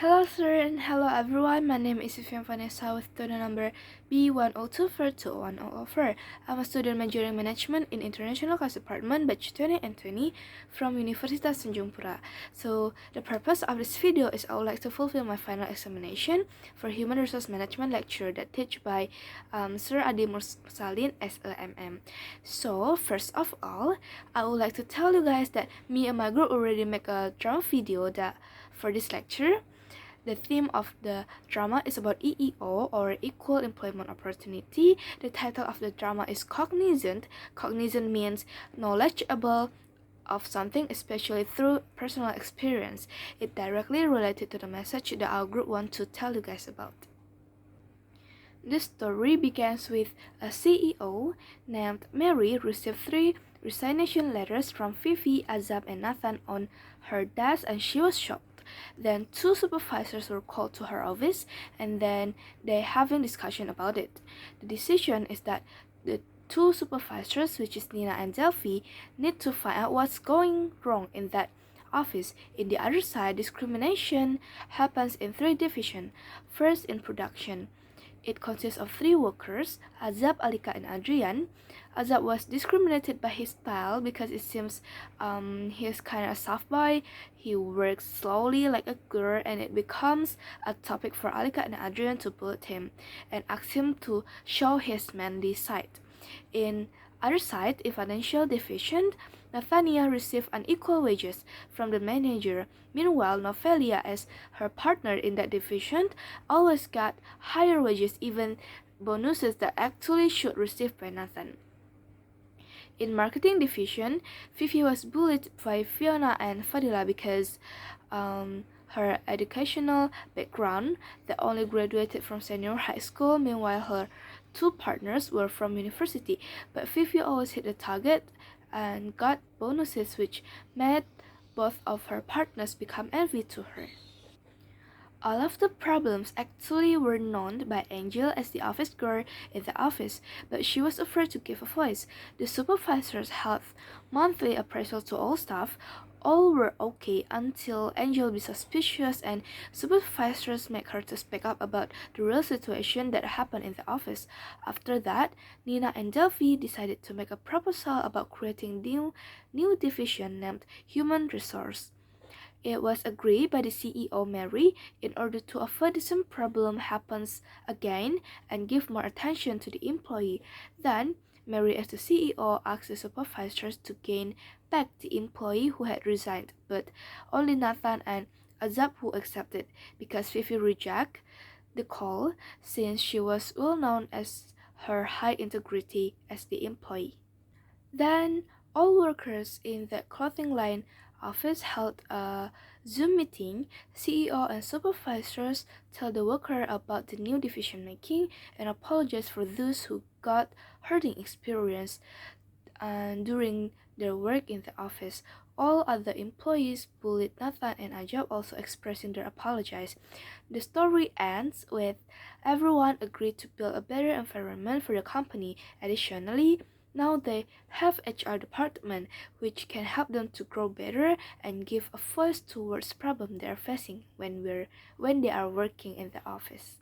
Hello sir and hello everyone, my name is Vivian Vanessa with student number B102421004. I'm a student majoring management in International Class Department batch 2020 from Universitas Tanjung Pura. So the purpose of this video is I would like to fulfill my final examination for Human Resource Management lecture that taught by Sir Adi Mursalin as a MM. So first of all, I would like to tell you guys that me and my group already make a drama video that for this lecture. The theme of the drama is about EEO or Equal Employment Opportunity. The title of the drama is Cognizant. Cognizant means knowledgeable of something, especially through personal experience. It directly related to the message that our group want to tell you guys about. This story begins with a CEO named Mary received 3 resignation letters from Vivi, Azab, and Nathan on her desk, and she was shocked. Then 2 supervisors were called to her office, and then they having discussion about it. The decision is that the 2 supervisors, which is Nina and Delphi, need to find out what's going wrong in that office. In the other side, discrimination happens in 3 divisions. First, in production. It consists of 3 workers, Azab, Alika, and Adrian. Azab was discriminated by his style because it seems he's kind of a soft boy. He works slowly like a girl, and it becomes a topic for Alika and Adrian to bully him and ask him to show his manly side. In other side, in financial division, Nathania received unequal wages from the manager. Meanwhile, Novelia, as her partner in that division, always got higher wages, even bonuses that actually should receive by Nathan. In marketing division, Vivi was bullied by Fiona and Fadila because her educational background, that only graduated from senior high school. Meanwhile, her 2 partners were from university, but Vivi always hit the target and got bonuses, which made both of her partners become envy to her. All of the problems actually were known by Angel as the office girl in the office, but she was afraid to give a voice. The supervisors held monthly appraisal to all staff. All were okay until Angel be suspicious, and supervisors make her to speak up about the real situation that happened in the office. After that, Nina and Delphi decided to make a proposal about creating new division named Human Resource. It was agreed by the CEO Mary in order to avoid the same problem happens again and give more attention to the employee. Then, Mary as the CEO asked the supervisors to gain back the employee who had resigned, but only Nathan and Azab who accepted because Vivi rejected the call since she was well known as her high integrity as the employee. Then, all workers in the clothing line office held a Zoom meeting. CEO and supervisors tell the worker about the new decision making and apologize for those who got hurting experience during their work in the office. All other employees bullied Nathan and Ajab, also expressing their apologies. The story ends with everyone agreed to build a better environment for the company. Additionally, now they have HR department, which can help them to grow better and give a voice towards problems they are facing when they are working in the office.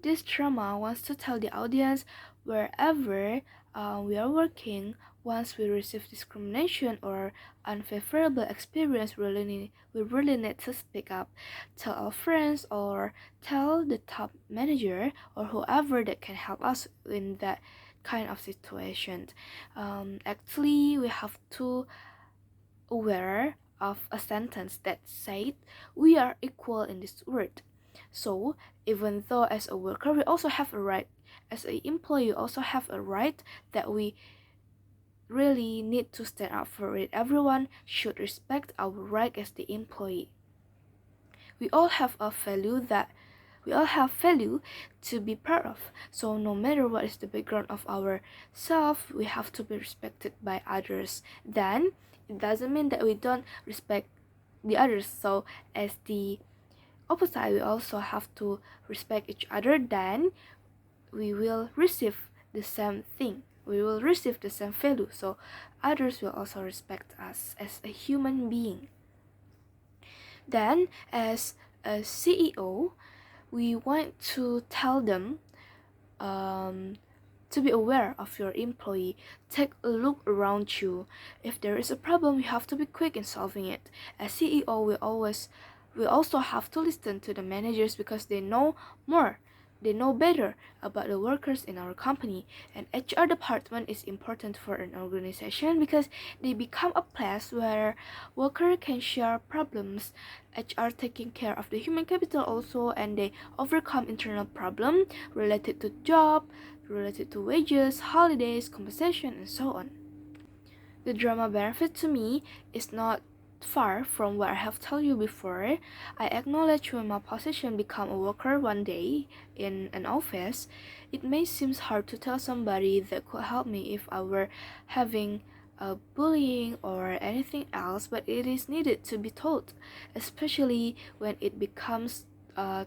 This drama wants to tell the audience wherever we are working, once we receive discrimination or unfavorable experience, we really need to speak up, tell our friends or tell the top manager or whoever that can help us in that kind of situation. Actually, we have to aware of a sentence that said we are equal in this world. So even though as a worker we also have a right, as an employee we also have a right that we really need to stand up for it. Everyone should respect our right as the employee. We all have value to be proud of. So no matter what is the background of our self, we have to be respected by others. Then it doesn't mean that we don't respect the others. So as the opposite, we also have to respect each other. Then we will receive the same thing. We will receive the same value. So others will also respect us as a human being. Then, as a CEO, we want to tell them to be aware of your employee. Take a look around you. If there is a problem, you have to be quick in solving it. As CEO, we also have to listen to the managers because they know more. They know better about the workers in our company. And HR department is important for an organization because they become a place where workers can share problems. HR taking care of the human capital also, and they overcome internal problems related to job, related to wages, holidays, compensation, and so on. The drama benefit to me is not far from what I have told you before. I acknowledge when my position become a worker one day in an office, it may seem hard to tell somebody that could help me if I were having bullying or anything else, but it is needed to be told, especially when it becomes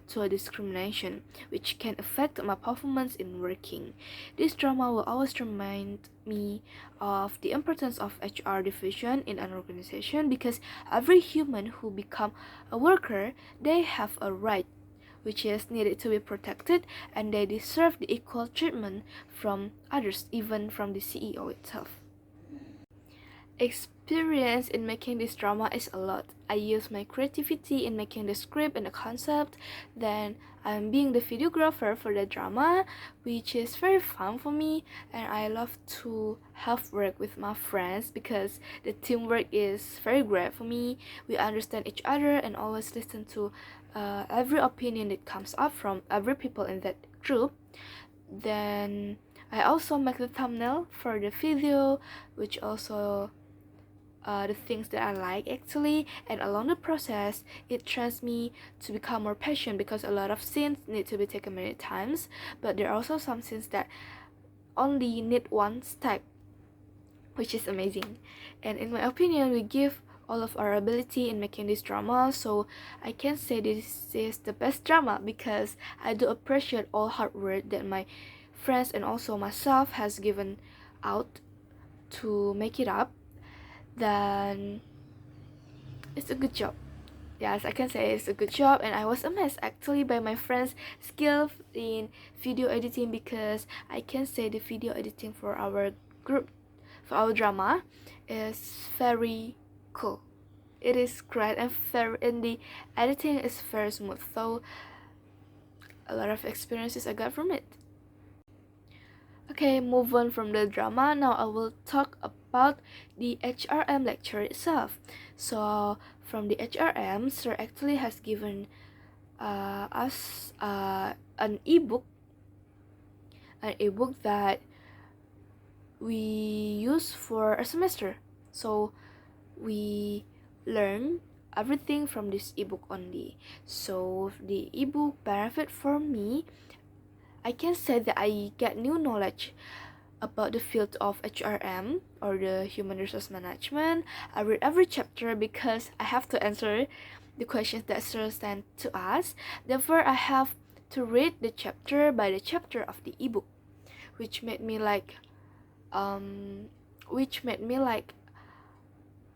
to a discrimination, which can affect my performance in working. This drama will always remind me of the importance of HR division in an organization because every human who become a worker, they have a right which is needed to be protected, and they deserve the equal treatment from others, even from the CEO itself. Experience in making this drama is a lot. I use my creativity in making the script and the concept. Then I'm being the videographer for the drama, which is very fun for me, and I love to have work with my friends because the teamwork is very great for me. We understand each other and always listen to every opinion that comes up from every people in that group. Then I also make the thumbnail for the video, which also the things that I like actually, and along the process it trains me to become more patient because a lot of scenes need to be taken many times, but there are also some scenes that only need one step, which is amazing. And in my opinion, we give all of our ability in making this drama, so I can say this is the best drama because I do appreciate all hard work that my friends and also myself has given out to make it up. Then it's a good job. Yes, I can say it's a good job, and I was amazed actually by my friend's skill in video editing because I can say the video editing for our group, for our drama, is very cool. It is great and the editing is very smooth. So a lot of experiences I got from it. Okay, move on from the drama. Now I will talk about the HRM lecture itself. So from the HRM, Sir actually has given us an ebook that we use for a semester. So we learn everything from this ebook only. So the ebook benefit for me, I can say that I get new knowledge about the field of HRM or the human resource management. I read every chapter because I have to answer the questions that Sir sent to us. Therefore, I have to read the chapter by the chapter of the ebook, which made me like,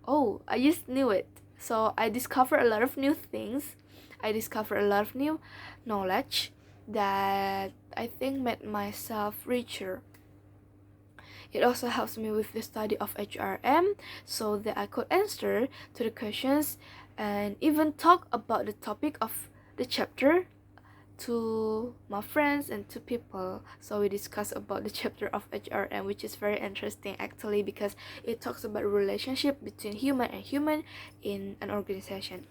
oh, I just knew it. So I discovered a lot of new things. I discovered a lot of new knowledge that I think made myself richer. It also helps me with the study of HRM so that I could answer to the questions and even talk about the topic of the chapter to my friends and to people. So we discuss about the chapter of HRM, which is very interesting actually because it talks about relationship between human and human in an organization.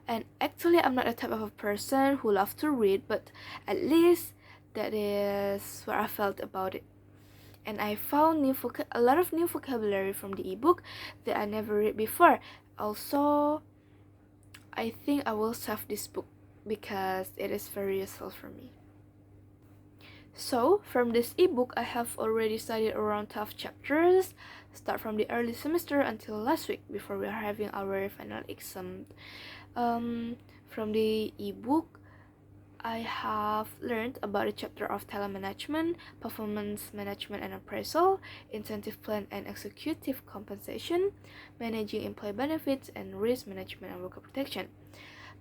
And actually I'm not a type of a person who loves to read, but at least that is what I felt about it. And I found a lot of new vocabulary from the ebook that I never read before. Also, I think I will save this book because it is very useful for me. So, from this ebook, I have already studied around 12 chapters, start from the early semester until last week before we are having our final exam. From the ebook, I have learned about the chapter of talent management, performance management and appraisal, incentive plan and executive compensation, managing employee benefits, and risk management and worker protection.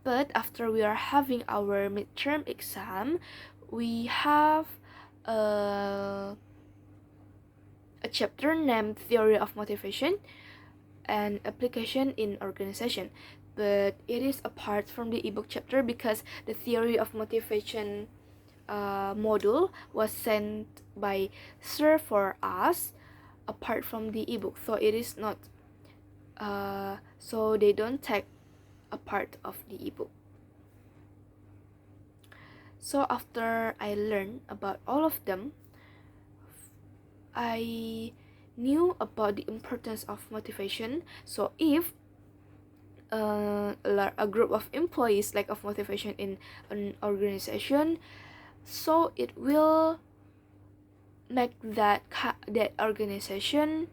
But after we are having our midterm exam, we have a chapter named Theory of Motivation and Application in Organization. But it is apart from the ebook chapter because the Theory of Motivation module was sent by Sir for us apart from the ebook, so it is not so they don't take a part of the ebook. So after I learned about all of them, I knew about the importance of motivation. So if a group of employees lack of motivation in an organization, so it will make that organization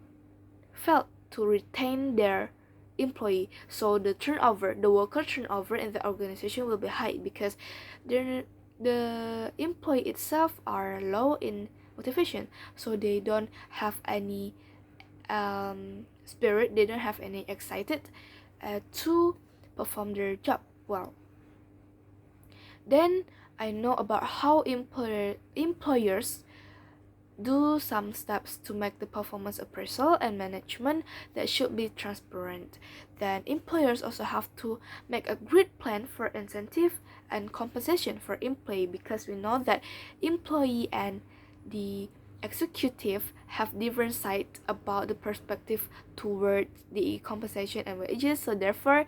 fail to retain their employee. So the worker turnover in the organization will be high because the employee itself are low in motivation, so they don't have any spirit, they don't have any excited to perform their job well. Then I know about how employers do some steps to make the performance appraisal and management that should be transparent. Then employers also have to make a great plan for incentive and compensation for employee, because we know that employee and the executive have different sides about the perspective towards the compensation and wages. So therefore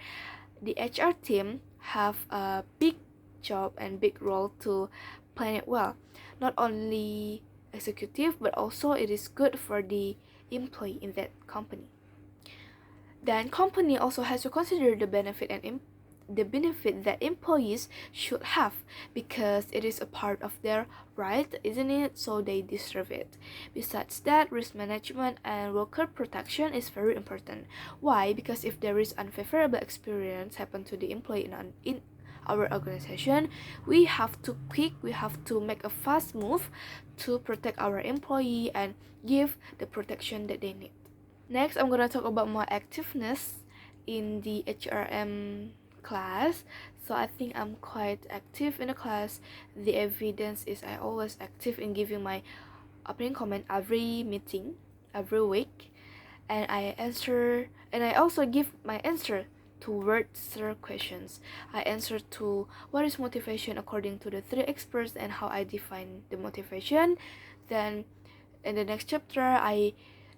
the HR team have a big job and big role to plan it well. Not only executive, but also it is good for the employee in that company. Then company also has to consider the benefit that employees should have, because it is a part of their right, isn't it? So they deserve it. Besides that, risk management and worker protection is very important. Why? Because if there is unfavorable experience happen to the employee in our organization, we have to make a fast move to protect our employee and give the protection that they need. Next, I'm gonna talk about my activeness in the HRM class. So I think I'm quite active in the class. The evidence is I always active in giving my opening comment every meeting, every week, and I also give my answer to word-search questions. I answer to what is motivation according to the 3 experts and how I define the motivation. Then in the next chapter, I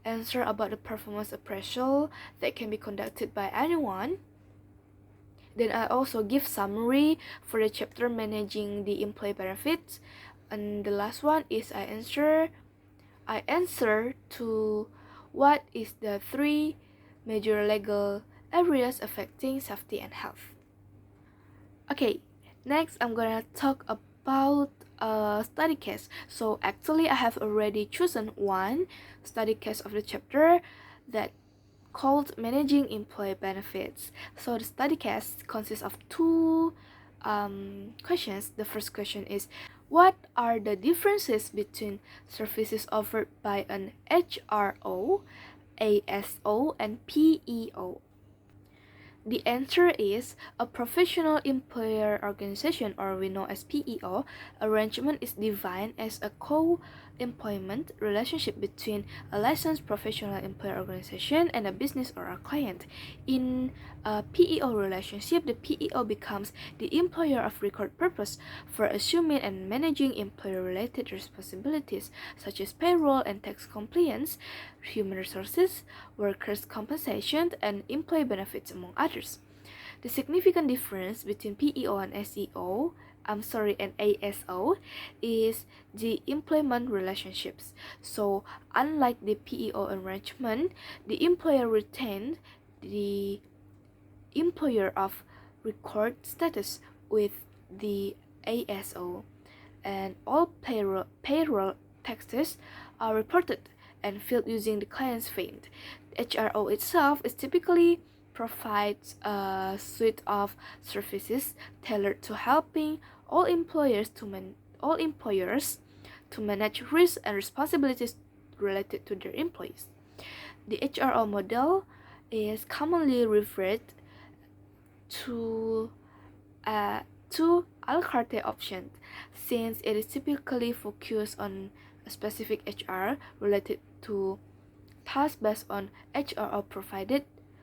answer about the performance appraisal that can be conducted by anyone. Then I also give summary for the chapter managing the employee benefits. And the last one is I answer to what is the 3 major legal areas affecting safety and health. Okay, next I'm gonna talk about a study case. So actually I have already chosen one study case of the chapter that called managing employee benefits. So the study case consists of 2 questions. The first question is, what are the differences between services offered by an HRO, ASO, and PEO? The answer is a professional employer organization, or we know as PEO, arrangement is defined as a co-employment relationship between a licensed professional employer organization and a business or a client. In a PEO relationship, the PEO becomes the employer of record purpose for assuming and managing employer-related responsibilities such as payroll and tax compliance, human resources, workers' compensation, and employee benefits, among others. The significant difference between PEO and and ASO is the employment relationships. So, unlike the PEO arrangement, the employer retains the employer of record status with the ASO, and all payroll taxes are reported and filled using the client's fund. HRO itself is typically provides a suite of services tailored to helping all employers to manage risks and responsibilities related to their employees. The HRO model is commonly referred to to a la carte options, since it is typically focused on a specific HR related to tasks based on HRO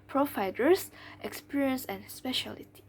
providers, experience, and specialty.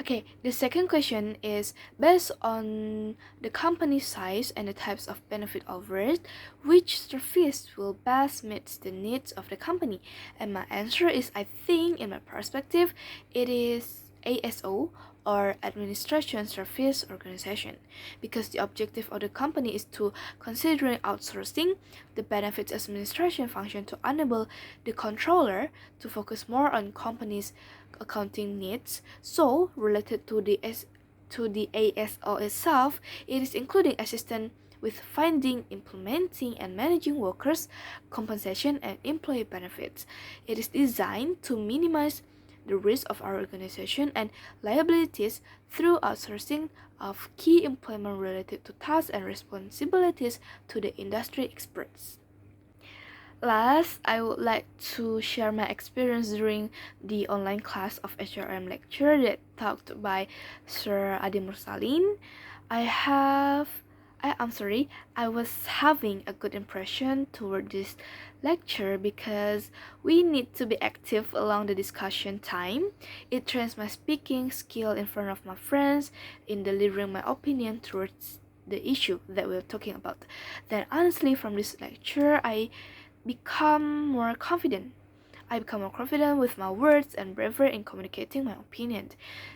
Okay, the second question is based on the company size and the types of benefit offered, which service will best meet the needs of the company? And my answer is I think, in my perspective, it is ASO or Administration Service Organization, because the objective of the company is to considering outsourcing the benefits administration function to enable the controller to focus more on company's accounting needs. So related to the ASO itself, it is including assistance with finding, implementing, and managing workers' compensation and employee benefits. It is designed to minimize the risk of our organization and liabilities through outsourcing of key employment related to tasks and responsibilities to the industry experts. Last, I would like to share my experience during the online class of HRM lecture that taught by Sir Adi Mursalin. I was having a good impression toward this lecture because we need to be active along the discussion time. It trains my speaking skill in front of my friends, in delivering my opinion towards the issue that we're talking about. Then honestly, from this lecture, I become more confident. I become more confident with my words and braver in communicating my opinion.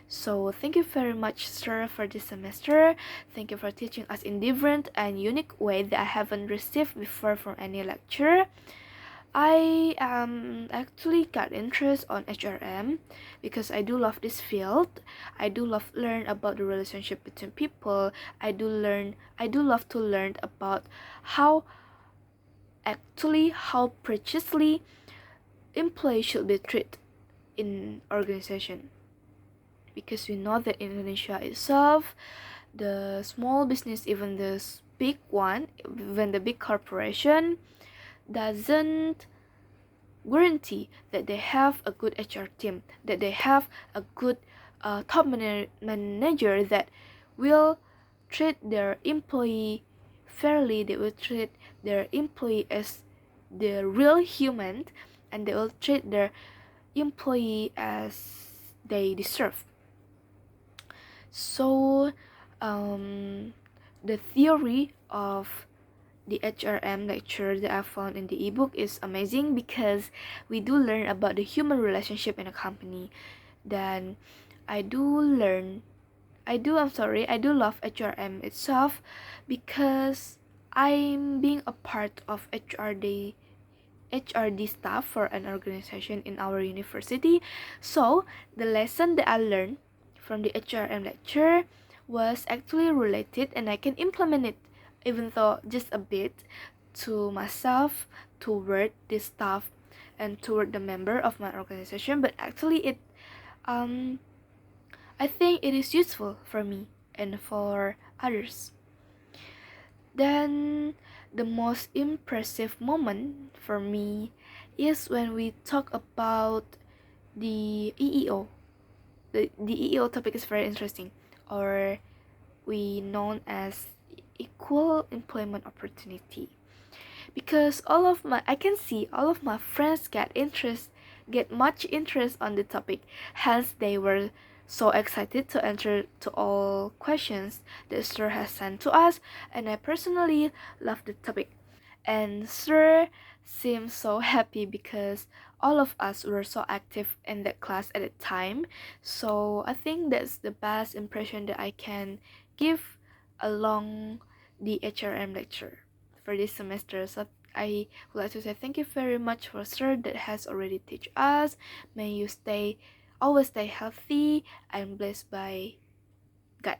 So thank you very much, sir, for this semester. Thank you for teaching us in different and unique way that I haven't received before from any lecture. I actually got interest on HRM because I do love this field. I do love learn about the relationship between people. I do love to learn about how preciously employees should be treated in organization, because we know that in Indonesia itself, the small business, even the big one, even the big corporation, doesn't guarantee that they have a good HR team, that they have a good top manager that will treat their employee fairly. They will treat their employee as the real human, and they will treat their employee as they deserve. So the theory of the HRM lecture that I found in the ebook is amazing, because we do learn about the human relationship in a company. Then I do love HRM itself, because I'm being a part of HRD staff for an organization in our university. So the lesson that I learned from the HRM lecture was actually related, and I can implement it, even though just a bit, to myself, toward the staff, and toward the member of my organization. But actually I think it is useful for me and for others. Then the most impressive moment for me is when we talk about the EEO. The EEO topic is very interesting, or we known as equal employment opportunity, because I can see all of my friends get much interest on the topic. Hence they were so excited to answer to all questions the sir has sent to us, and I personally love the topic. And sir seemed so happy because all of us were so active in that class at the time. So I think that's the best impression that I can give along the HRM lecture for this semester. So I would like to say thank you very much for sir that has already teach us. May you always stay healthy and blessed by God.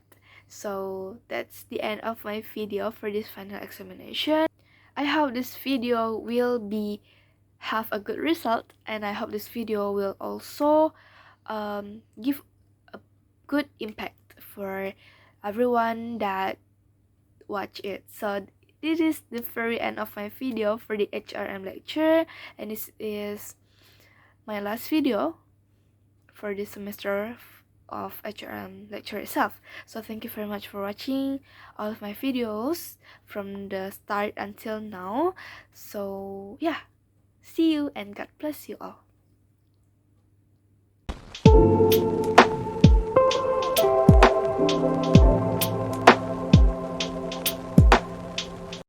So that's the end of my video for this final examination. I hope this video will have a good result, and I hope this video will also give a good impact for everyone that watch it. So this is the very end of my video for the HRM lecture, and this is my last video for this semester of HRM lecture itself. So thank you very much for watching all of my videos from the start until now. So yeah, see you and God bless you all.